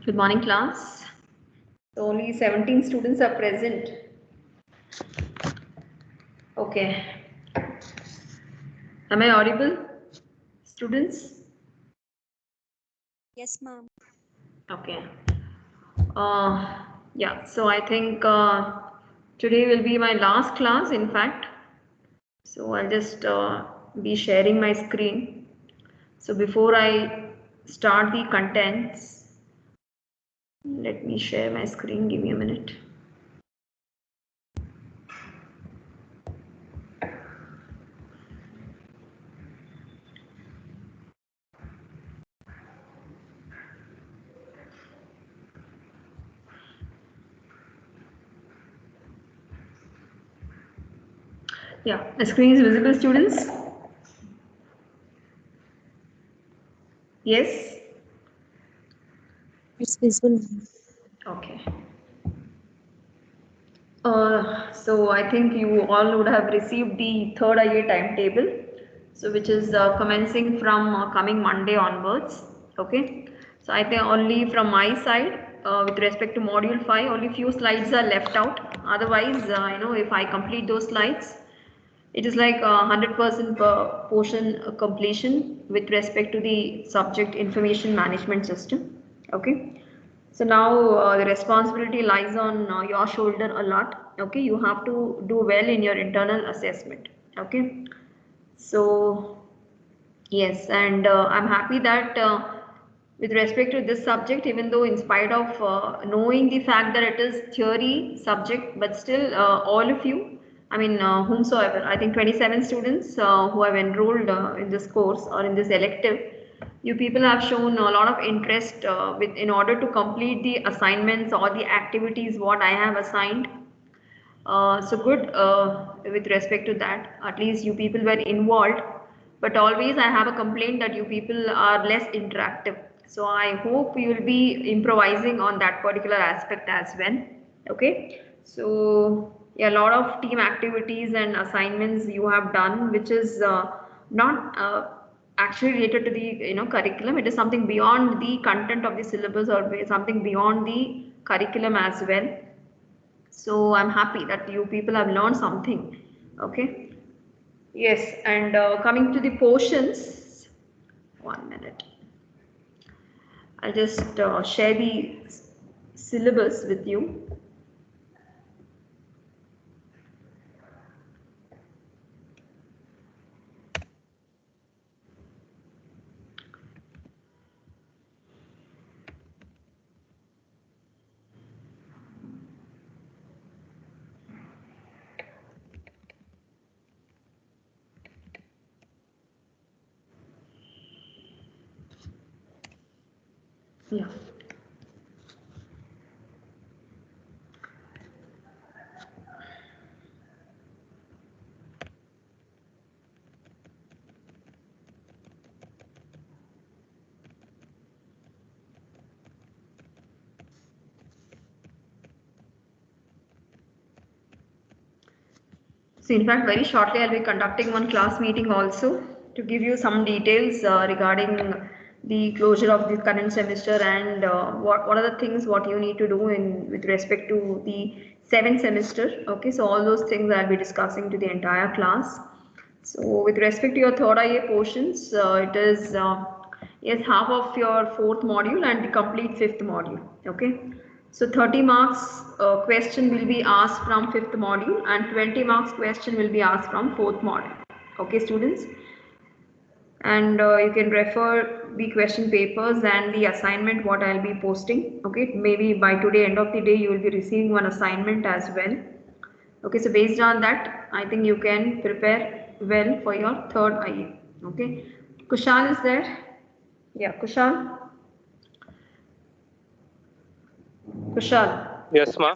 Good morning, class. So only 17 students are present. Okay. Am I audible, students? Yes, ma'am. Okay. Yeah, so I think today will be my last class, in fact. So I'll just be sharing my screen. So before I start the contents, let me share my screen. Give me a minute. Yeah, the screen is visible, students? Yes? It's visible. Okay. So I think you all would have received the third IA timetable, so which is commencing from coming Monday onwards. Okay. So I think only from my side, with respect to module 5, only few slides are left out. Otherwise, if I complete those slides, it is like 100% portion completion with respect to the subject information management system. Okay. So now the responsibility lies on your shoulder a lot. Okay. You have to do well in your internal assessment. Okay. So yes, and I'm happy that with respect to this subject, even though in spite of knowing the fact that it is theory subject, but still all of you, I mean, whomsoever, I think 27 students who have enrolled in this course or in this elective, you people have shown a lot of interest with in order to complete the assignments or the activities what I have assigned. So good with respect to that. At least you people were involved, but always I have a complaint that you people are less interactive. So I hope you will be improvising on that particular aspect as well. Okay. So yeah, a lot of team activities and assignments you have done, which is not actually related to the curriculum. It is something beyond the content of the syllabus or something beyond the curriculum as well. So I'm happy that you people have learned something. Okay. Yes, and coming to the portions, 1 minute. I'll just share the syllabus with you. Yeah. So in fact, very shortly I'll be conducting one class meeting also to give you some details regarding the closure of the current semester and what are the things what you need to do in with respect to the seventh semester. Okay, so all those things I'll be discussing to the entire class. So with respect to your third IA portions, it is yes, half of your fourth module and the complete fifth module. Okay. So 30 marks question will be asked from fifth module and 20 marks question will be asked from fourth module. Okay, students. And you can refer the question papers and the assignment what I'll be posting. Okay, maybe by today end of the day you will be receiving one assignment as well. Okay, so based on that, I think you can prepare well for your third IA. Okay, Kushal is there? Yeah, Kushal. Kushal. Yes, ma'am.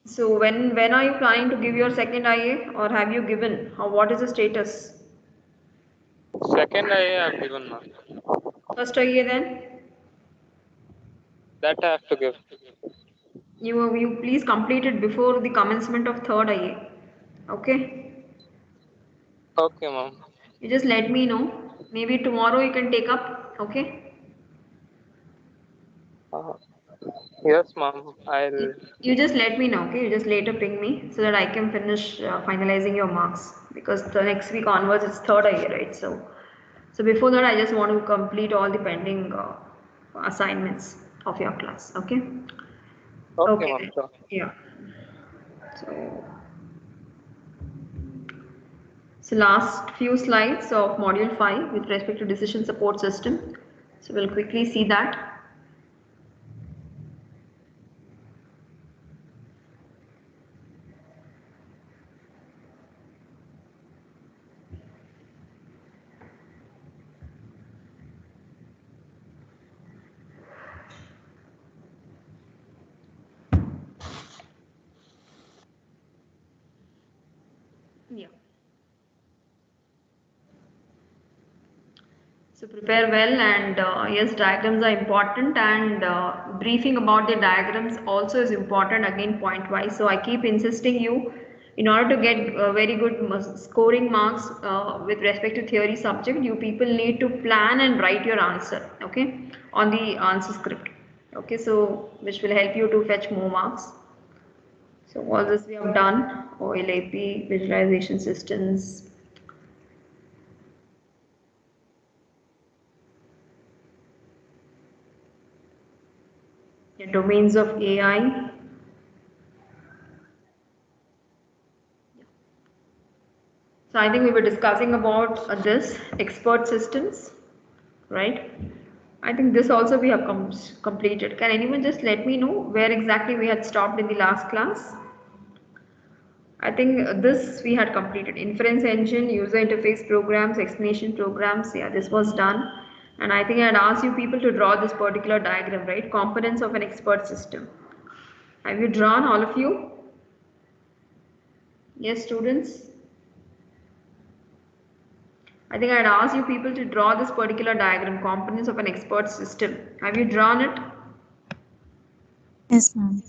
So when are you planning to give your second IA, or have you given? Or what is the status? Second I have given, ma'am. First IA then? That I have to give. You please complete it before the commencement of third IA. Okay. Okay, ma'am. You just let me know. Maybe tomorrow you can take up. Okay. Uh, Yes, ma'am. I'll. You just let me know, okay? You just later ping me so that I can finish finalizing your marks because the next week onwards it's third year, right? So before that, I just want to complete all the pending assignments of your class, okay? Okay, Okay ma'am. then. Sure. Yeah. So, so last few slides of module 5 with respect to decision support system. So we'll quickly see that. Yeah. So prepare well and yes, diagrams are important and briefing about the diagrams also is important again point wise. So I keep insisting you in order to get very good scoring marks with respect to theory subject, you people need to plan and write your answer, okay, on the answer script. Okay, so which will help you to fetch more marks. So all this we have done, OLAP, visualization systems. The domains of AI. So I think we were discussing about this expert systems, right? I think this also we have completed. Can anyone just let me know where exactly we had stopped in the last class? I think this we had completed. Inference engine, user interface programs, explanation programs. Yeah, this was done. And I think I had asked you people to draw this particular diagram, right? Components of an expert system. Have you drawn all of you? Yes, students? I think I had asked you people to draw this particular diagram, components of an expert system. Have you drawn it? Yes, ma'am.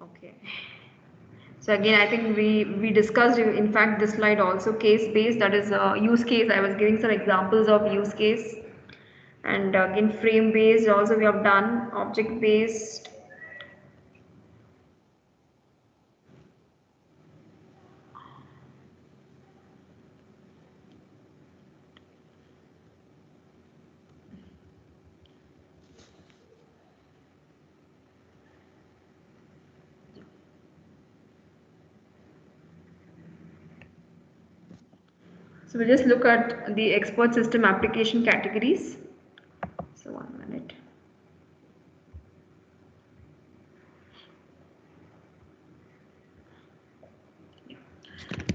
Okay. So again, I think we discussed in fact this slide also case based, that is use case. I was giving some examples of use case, and again frame based also we have done, object based. So we just look at the expert system application categories. So 1 minute.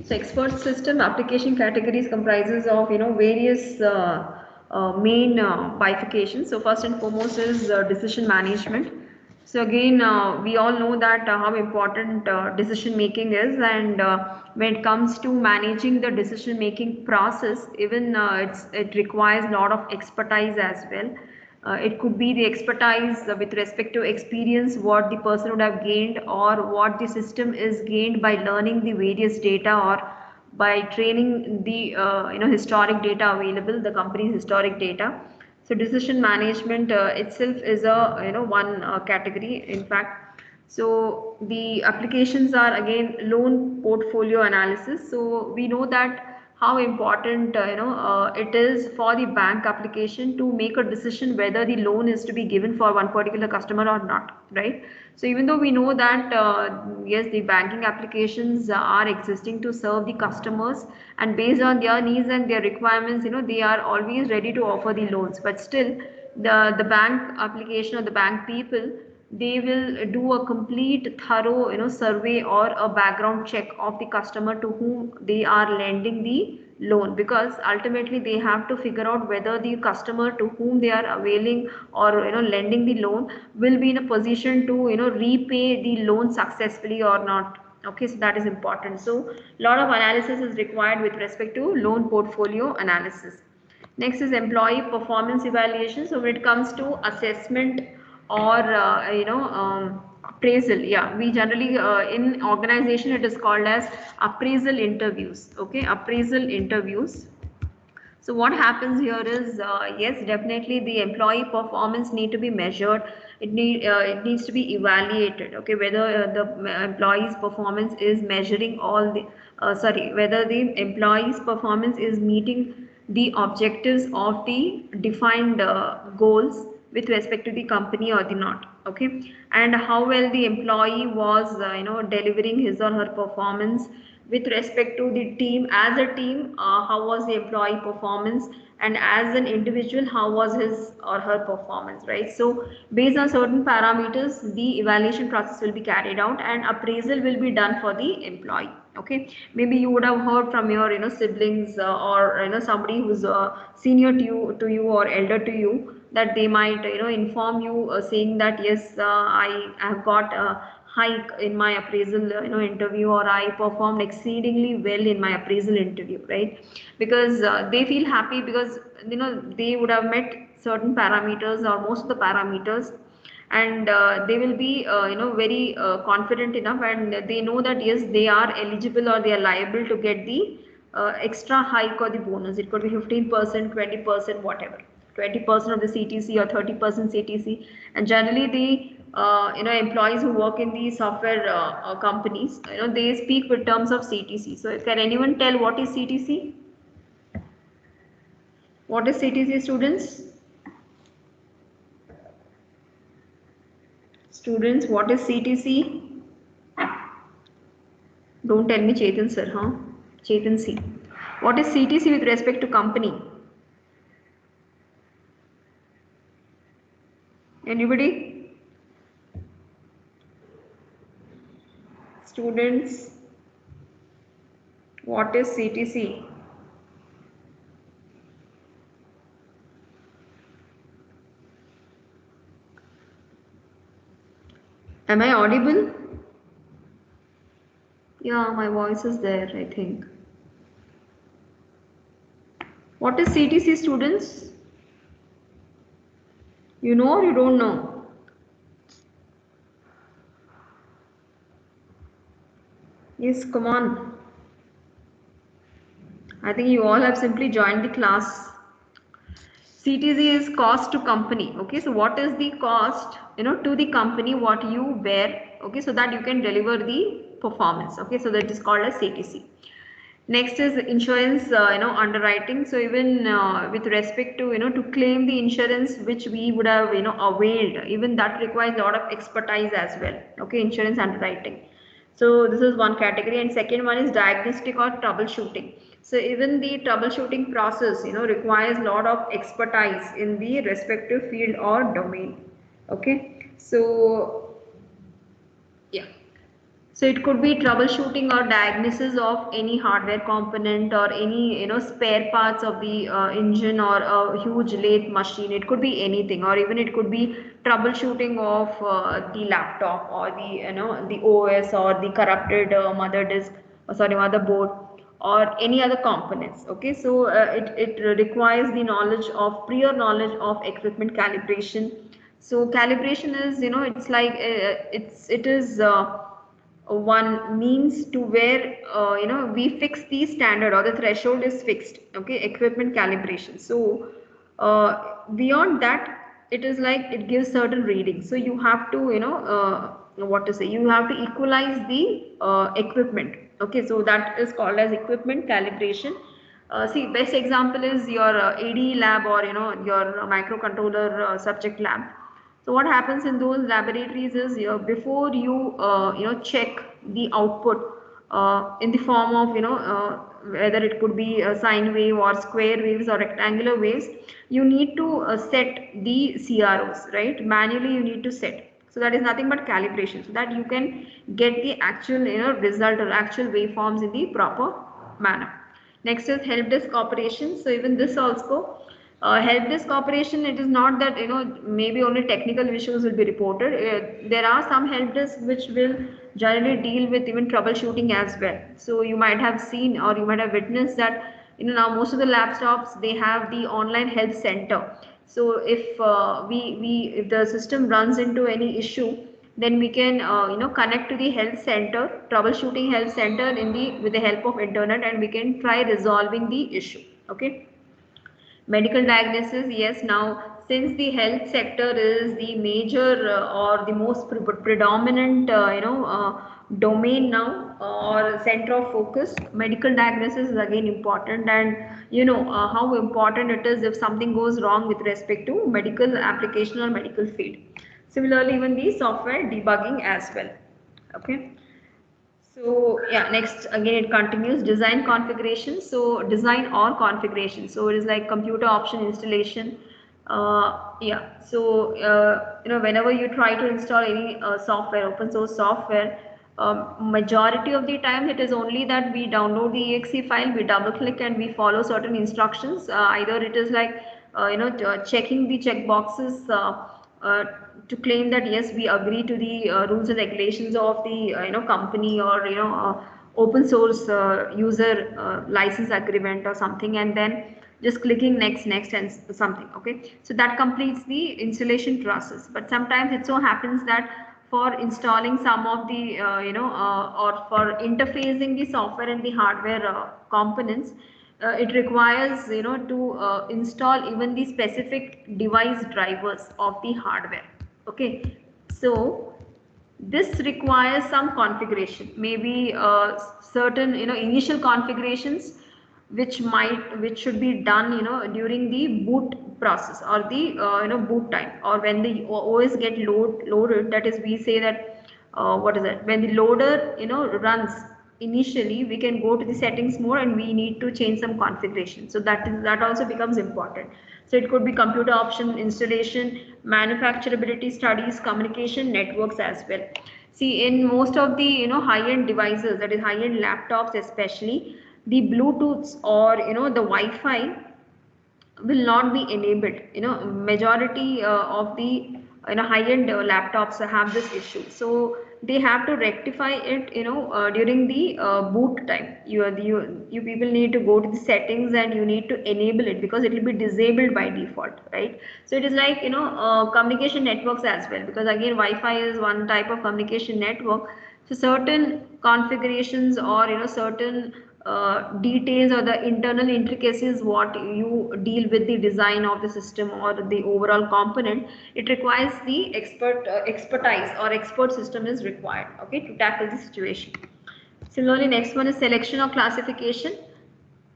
So expert system application categories comprises of various main bifurcations. So first and foremost is decision management. So again we all know that how important decision making is, and when it comes to managing the decision making process, even it requires a lot of expertise as well. It could be the expertise with respect to experience, what the person would have gained, or what the system is gained by learning the various data, or by training the historic data available, the company's historic data. So decision management itself is a one category. In fact, so the applications are again loan portfolio analysis. So we know that how important it is for the bank application to make a decision whether the loan is to be given for one particular customer or not, right? So even though we know that yes, the banking applications are existing to serve the customers, and based on their needs and their requirements, they are always ready to offer the loans, but still the bank application or the bank people, they will do a complete thorough survey or a background check of the customer to whom they are lending the loan, because ultimately they have to figure out whether the customer to whom they are availing or lending the loan will be in a position to repay the loan successfully or not. Okay, so that is important. So a lot of analysis is required with respect to loan portfolio analysis. Next is employee performance evaluation. So when it comes to assessment or appraisal, yeah, we generally in organization it is called as appraisal interviews. Okay, appraisal interviews. So what happens here is, yes, definitely the employee performance need to be measured. It needs to be evaluated. Okay, whether the employee's performance is measuring all the whether the employee's performance is meeting the objectives of the defined goals with respect to the company or the not. Okay, and how well the employee was delivering his or her performance with respect to the team. As a team, how was the employee performance, and as an individual, how was his or her performance, right? So based on certain parameters, the evaluation process will be carried out and appraisal will be done for the employee. Okay, maybe you would have heard from your siblings, or somebody who's senior to you or elder to you, that they might inform you, saying that yes, I have got a hike in my appraisal interview, or I performed exceedingly well in my appraisal interview, right? Because they feel happy because they would have met certain parameters or most of the parameters, and they will be very confident enough, and they know that yes, they are eligible or they are liable to get the extra hike or the bonus. It could be 15%, 20%, whatever, 20% of the CTC or 30% CTC. And generally the employees who work in the software companies, they speak with terms of CTC. So can anyone tell what is CTC? What is CTC, students? Students, what is CTC? Don't tell me Chetan sir, huh? Chetan C. What is CTC with respect to company? Anybody? Students, what is CTC? Am I audible? Yeah, my voice is there, I think. What is CTC, students? You know or you don't know? Yes, come on. I think you all have simply joined the class. CTC is cost to company. Okay, so what is the cost, to the company, what you bear, okay, so that you can deliver the performance. Okay, so that is called as CTC. Next is insurance, underwriting. So even with respect to, to claim the insurance which we would have, availed, even that requires a lot of expertise as well. Okay, insurance underwriting. So this is one category, and second one is diagnostic or troubleshooting. So even the troubleshooting process, requires a lot of expertise in the respective field or domain. Okay, so yeah. So it could be troubleshooting or diagnosis of any hardware component or any spare parts of the engine or a huge lathe machine. It could be anything, or even it could be troubleshooting of the laptop or the the OS or the corrupted mother disk, motherboard, or any other components. Okay, so it requires the knowledge of prior knowledge of equipment calibration. So calibration is, it's like it is one means to where we fix the standard or the threshold is fixed. Okay, equipment calibration. So beyond that, it is like it gives certain readings. So you have to what to say, you have to equalize the equipment. Okay, so that is called as equipment calibration. See, best example is your ADE lab, or your microcontroller subject lab. So what happens in those laboratories is, before you check the output in the form of whether it could be a sine wave or square waves or rectangular waves, you need to set the CROs, right? Manually you need to set. So that is nothing but calibration, so that you can get the actual result or actual waveforms in the proper manner. Next is help desk operations. So even this also, help desk operation, it is not that maybe only technical issues will be reported. There are some help desks which will generally deal with even troubleshooting as well. So you might have seen or you might have witnessed that now most of the laptops, they have the online help center. So if if the system runs into any issue, then we can connect to the health center, troubleshooting health center in the with the help of internet, and we can try resolving the issue. Okay, Medical diagnosis, yes. Now, since the health sector is the major or the most predominant, domain now or center of focus, medical diagnosis is again important, and how important it is if something goes wrong with respect to medical application or medical field. Similarly, even the software debugging as well. Okay. So yeah, next again it continues design configuration. So design or configuration. So it is like computer option installation. Yeah. So whenever you try to install any software, open source software, majority of the time it is only that we download the exe file, we double click and we follow certain instructions. Either it is like checking the check boxes. Uh, to claim that yes, we agree to the rules and regulations of the company, or open source user license agreement or something, and then just clicking next and something. Okay, so that completes the installation process. But sometimes it so happens that for installing some of the or for interfacing the software and the hardware components, it requires to install even the specific device drivers of the hardware. Okay, so this requires some configuration, maybe certain initial configurations which should be done during the boot process, or the boot time, or when the OS get loaded. That is, we say that what is that, when the loader runs initially, we can go to the settings mode and we need to change some configuration. So that also becomes important. So it could be computer option installation, manufacturability studies, communication networks as well. See, in most of the high-end devices, that is high-end laptops especially, the Bluetooths or the Wi-Fi will not be enabled. Majority of the high-end laptops have this issue, so they have to rectify it during the boot time. You people need to go to the settings and you need to enable it, because it will be disabled by default, right? So it is like communication networks as well, because again Wi-Fi is one type of communication network. So certain configurations or certain details or the internal intricacies what you deal with the design of the system or the overall component, it requires the expertise or expert system is required, okay, to tackle the situation. Similarly, next one is selection or classification.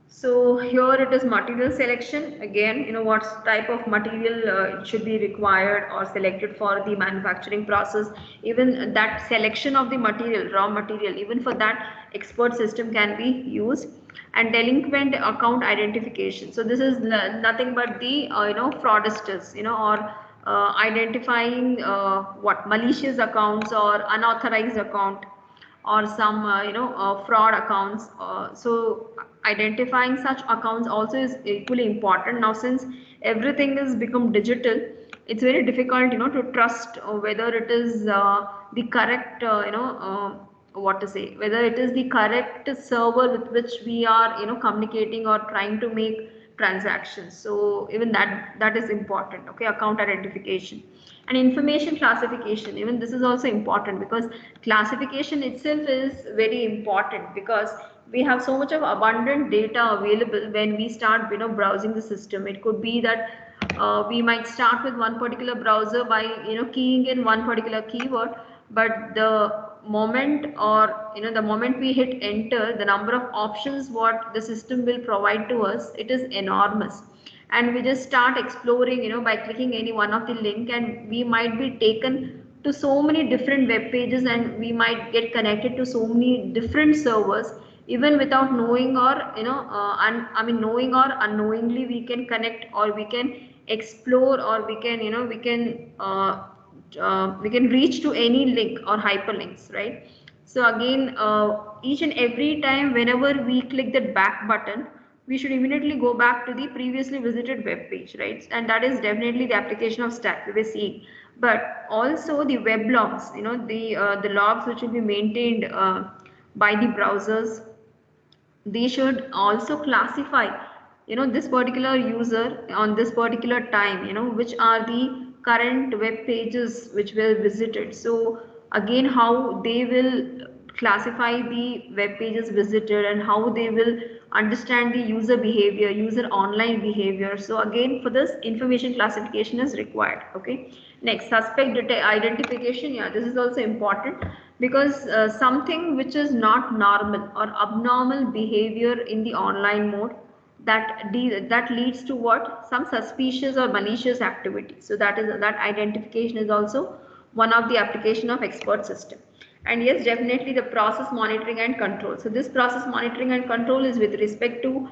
So here it is material selection. Again, what type of material should be required or selected for the manufacturing process. Even that selection of the material, raw material, even for that expert system can be used. And delinquent account identification. So this is nothing but the fraudsters, or identifying what malicious accounts or unauthorized account, or some fraud accounts. So identifying such accounts also is equally important. Now, since everything is become digital, it's very difficult to trust whether it is the correct what to say, whether it is the correct server with which we are communicating or trying to make transactions. So even that is important. Okay, account identification. And information classification, even this is also important, because classification itself is very important, because we have so much of abundant data available when we start browsing the system. It could be that we might start with one particular browser by keying in one particular keyword, but the moment, or the moment we hit enter, the number of options what the system will provide to us, it is enormous. And we just start exploring by clicking any one of the link, and we might be taken to so many different web pages, and we might get connected to so many different servers, even without knowing, or knowing or unknowingly, we can connect, or we can explore, or we can we can reach to any link or hyperlinks, right? So again, each and every time whenever we click that back button, we should immediately go back to the previously visited web page, right? And that is definitely the application of stack we were seeing. But also the web logs, the logs which will be maintained by the browsers, they should also classify this particular user on this particular time, which are the current web pages which were visited. So again, how they will classify the web pages visited and how they will understand the user behavior, user online behavior. So again, for this, information classification is required. Okay. Next, suspect identification. Yeah, this is also important because something which is not normal or abnormal behavior in the online mode, that leads to what, some suspicious or malicious activity. So that identification is also one of the application of expert system. And yes, definitely the process monitoring and control. So this process monitoring and control is with respect to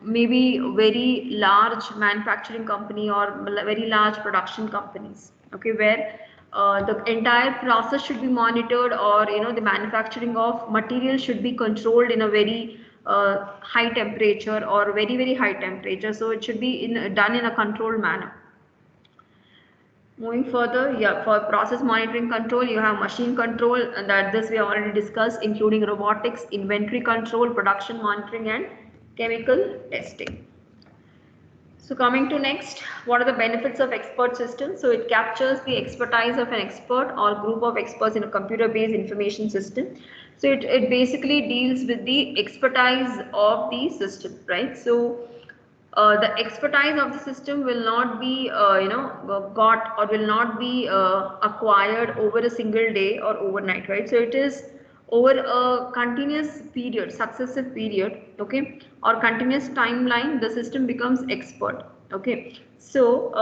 maybe very large manufacturing company or very large production companies, okay, where the entire process should be monitored, or the manufacturing of material should be controlled in a very high temperature or very high temperature. So it should be done in a controlled manner. Moving further, yeah, for process monitoring control, you have machine control, and that this we have already discussed, including robotics, inventory control, production monitoring, and chemical testing. So coming to next, what are the benefits of expert system? So it captures the expertise of an expert or group of experts in a computer-based information system. So it basically deals with the expertise of the system, right? So the expertise of the system will not be got or will not be acquired over a single day or overnight, right? So it is over a continuous period, successive period, okay, or continuous timeline, the system becomes expert. Okay, so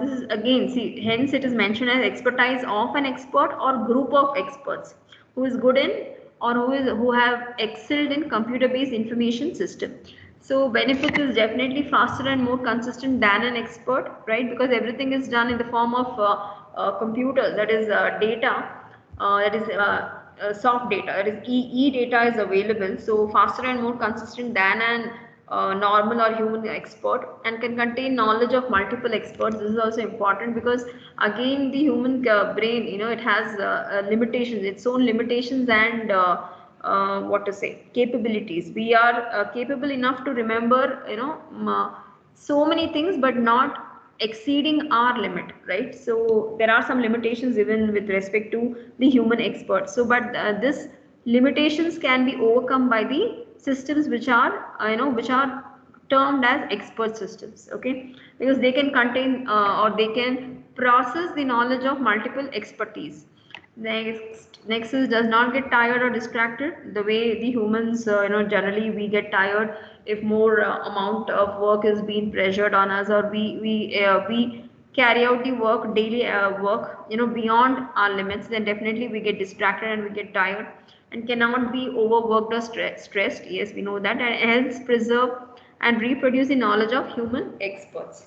this is again, see, hence it is mentioned as expertise of an expert or group of experts who is good in, or who have excelled in computer based information system. So benefits is definitely faster and more consistent than an expert, right? Because everything is done in the form of computers, that is data, that is soft data, that is data is available. So faster and more consistent than an normal or human expert, and can contain knowledge of multiple experts. This is also important because again the human brain, it has limitations, its own limitations, and what to say, capabilities. We are capable enough to remember so many things, but not exceeding our limit, right? So there are some limitations even with respect to the human experts. So but this limitations can be overcome by the systems which are which are termed as expert systems, okay, because they can contain or they can process the knowledge of multiple expertise. Next is does not get tired or distracted the way the humans, generally we get tired if more amount of work is being pressured on us, or we carry out the work, daily work, beyond our limits, then definitely we get distracted and we get tired and cannot be overworked or stressed. Yes, we know that, and it helps preserve and reproduce the knowledge of human experts.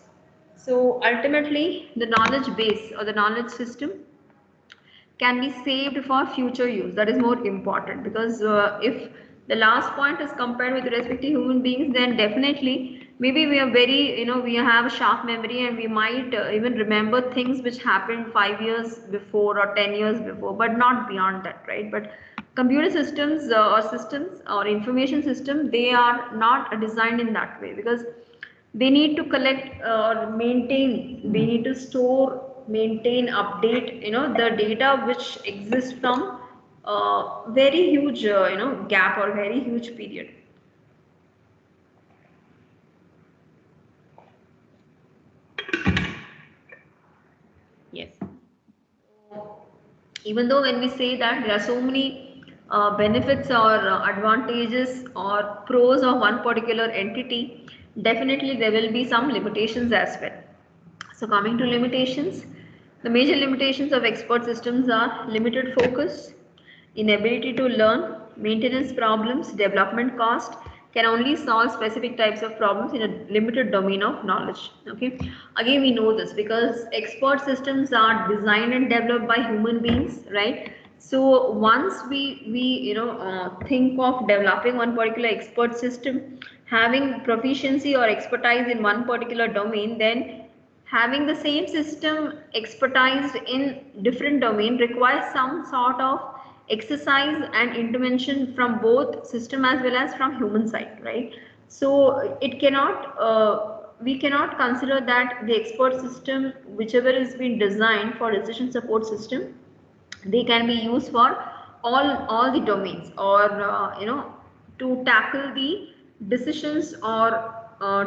So ultimately, the knowledge base or the knowledge system can be saved for future use. That is more important, because if the last point is compared with respect to human beings, then definitely maybe we are very, we have a sharp memory and we might even remember things which happened 5 years before or 10 years before, but not beyond that, right? But computer systems or information system, they are not designed in that way, because they need to collect or maintain, they need to store, maintain, update, the data which exists from very huge gap or very huge period. Yes, even though when we say that there are so many benefits or advantages or pros of one particular entity, definitely there will be some limitations as well. So coming to limitations, the major limitations of expert systems are limited focus, inability to learn, maintenance problems, development cost, can only solve specific types of problems in a limited domain of knowledge. Okay, again we know this because expert systems are designed and developed by human beings, right? So once we think of developing one particular expert system, having proficiency or expertise in one particular domain, then having the same system expertised in different domain requires some sort of exercise and intervention from both system as well as from human side, right? So it cannot we cannot consider that the expert system, whichever is being designed for decision support system, They can be used for all the domains, or to tackle the decisions, or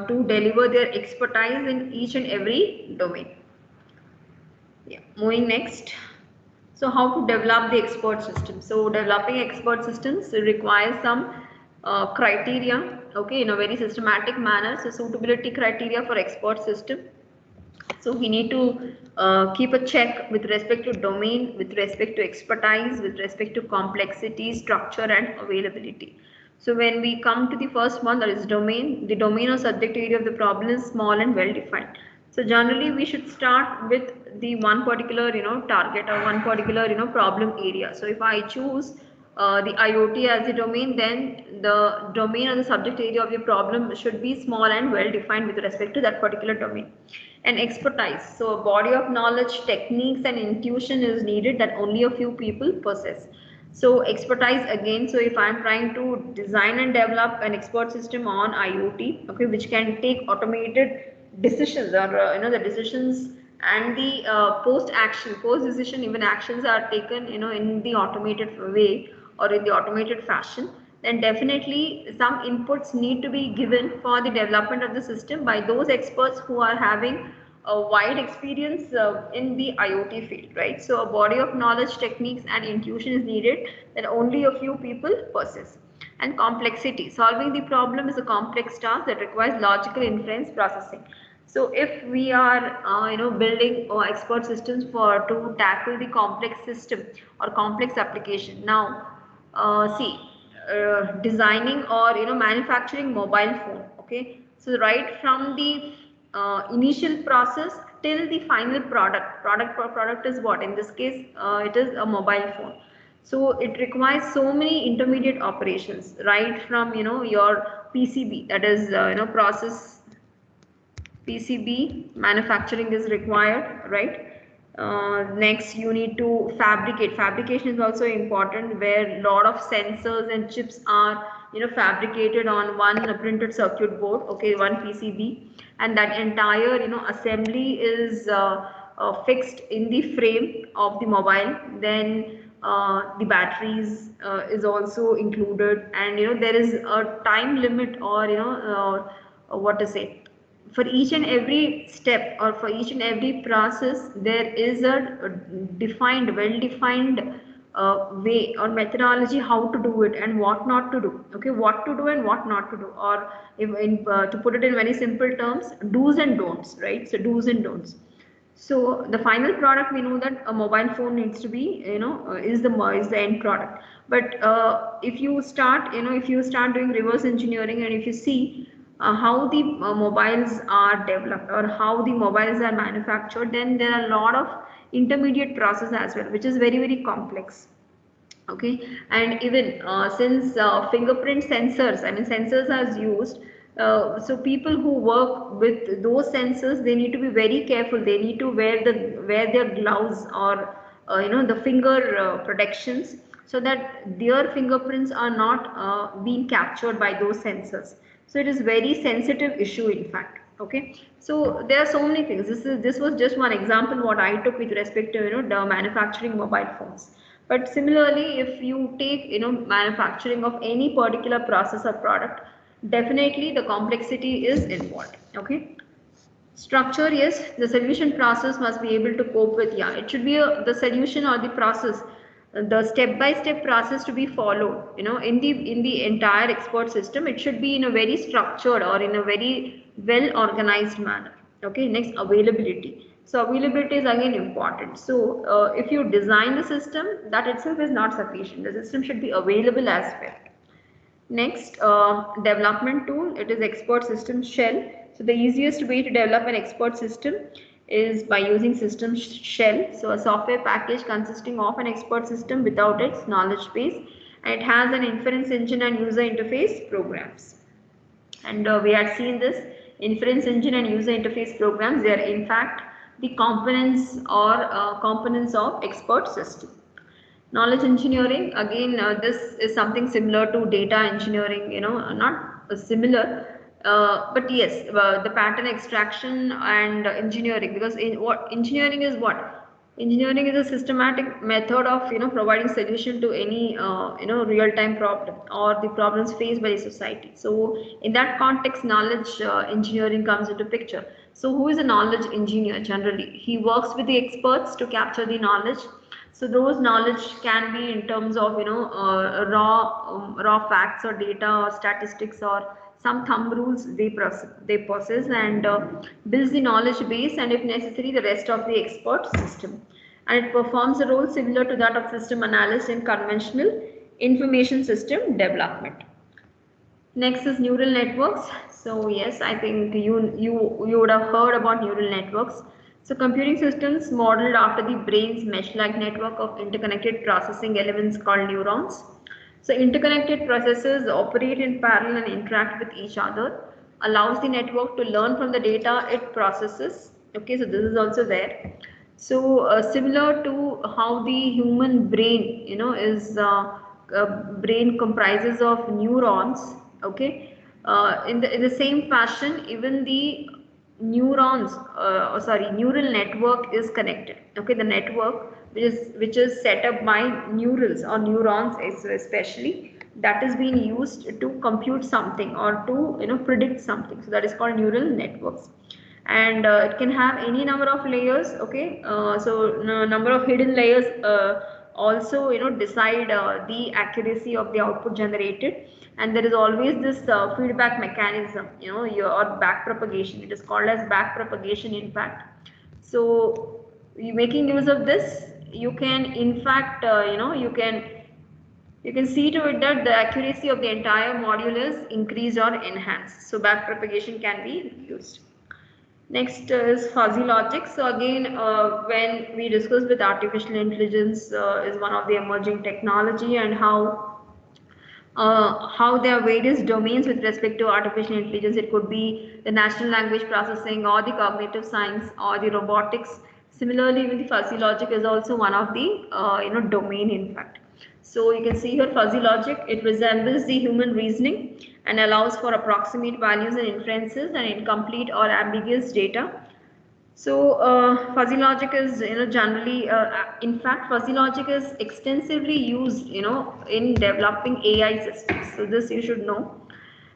to deliver their expertise in each and every domain. Yeah, moving next. So how to develop the expert system? So developing expert systems requires some criteria, okay, in a very systematic manner. So suitability criteria for expert system. So we need to keep a check with respect to domain, with respect to expertise, with respect to complexity, structure and availability. So when we come to the first one, that is domain, the domain or subject area of the problem is small and well defined. So generally we should start with the one particular target, or one particular problem area. So if I choose the IoT as the domain, then the domain or the subject area of your problem should be small and well defined with respect to that particular domain. And expertise, so a body of knowledge, techniques and intuition is needed that only a few people possess. So expertise again, so if I am trying to design and develop an expert system on IoT, okay, which can take automated decisions, or the decisions and the post action, post decision, even actions are taken in the automated way or in the automated fashion, then definitely some inputs need to be given for the development of the system by those experts who are having a wide experience in the IoT field, right? So a body of knowledge, techniques and intuition is needed that only a few people possess. And complexity, solving the problem is a complex task that requires logical inference processing. So if we are building expert systems for to tackle the complex system or complex application. Now see, designing or manufacturing mobile phone, okay, so right from the initial process till the final product is what, in this case it is a mobile phone. So it requires so many intermediate operations, right from your PCB, that is process PCB manufacturing is required, right? Next, you need to fabricate. Fabrication is also important, where lot of sensors and chips are fabricated on one printed circuit board, okay, one PCB, and that entire assembly is fixed in the frame of the mobile. Then the batteries is also included, and there is a time limit, or what to say, for each and every step or for each and every process. There is a defined, well defined way or methodology how to do it and what not to do, okay, what to do and what not to do, or if to put it in very simple terms, do's and don'ts, right? So do's and don'ts. So the final product, we know that a mobile phone needs to be, is the end product. But if you start, if you start doing reverse engineering, and if you see how the mobiles are developed or how the mobiles are manufactured, then there are a lot of intermediate process as well, which is very, very complex. Okay, and even since fingerprint sensors, I mean sensors are used, so people who work with those sensors, they need to be very careful. They need to wear their gloves, or the finger protections, so that their fingerprints are not being captured by those sensors. So it is very sensitive issue, in fact. Okay, so there are so many things. This was just one example what I took with respect to the manufacturing mobile phones. But similarly, if you take manufacturing of any particular process or product, definitely the complexity is involved. Okay, structure, yes, the solution process must be able to cope with. Yeah, it should be the solution or the process, the step by step process to be followed. In the entire export system, it should be in a very structured or in a very well organized manner. Okay, next, availability. So availability is again important. So if you design the system, that itself is not sufficient. The system should be available as well. Next, development tool, it is expert system shell. So the easiest way to develop an expert system is by using system shell. So a software package consisting of an expert system without its knowledge base, and it has an inference engine and user interface programs. And we had seen this inference engine and user interface programs. They are in fact the components or components of expert system. Knowledge engineering, again, this is something similar to data engineering, not similar, but yes, the pattern extraction and engineering, because in what engineering is what? Engineering is a systematic method of providing solution to any real-time problem or the problems faced by the society. So in that context, knowledge engineering comes into picture. So who is a knowledge engineer? Generally, he works with the experts to capture the knowledge. So those knowledge can be in terms of raw facts or data or statistics or some thumb rules they possess, and builds the knowledge base, and if necessary the rest of the expert system, and it performs a role similar to that of system analyst in conventional information system development. Next is neural networks. So yes, I think you would have heard about neural networks. So computing systems modeled after the brain's mesh-like network of interconnected processing elements called neurons. So interconnected processes operate in parallel and interact with each other, allows the network to learn from the data it processes. Okay, so this is also there. So similar to how the human brain, brain comprises of neurons. Okay, in the same fashion, even the neurons, neural network is connected. Okay, the network which is set up by neurals or neurons, especially, that is being used to compute something or to predict something. So that is called neural networks, and it can have any number of layers. Okay, number of hidden layers also decide the accuracy of the output generated, and there is always this feedback mechanism, or back propagation. It is called as back propagation, in fact. So you making use of this, you can in fact you can see to it that the accuracy of the entire module is increased or enhanced. So back propagation can be used. Next is fuzzy logic. So again, when we discuss with artificial intelligence, is one of the emerging technology, and how there are various domains with respect to artificial intelligence. It could be the natural language processing or the cognitive science or the robotics. Similarly, even the fuzzy logic is also one of the domain, in fact. So you can see here fuzzy logic, it resembles the human reasoning and allows for approximate values and inferences and incomplete or ambiguous data. So fuzzy logic is generally, in fact, fuzzy logic is extensively used in developing AI systems. So this you should know.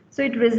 So it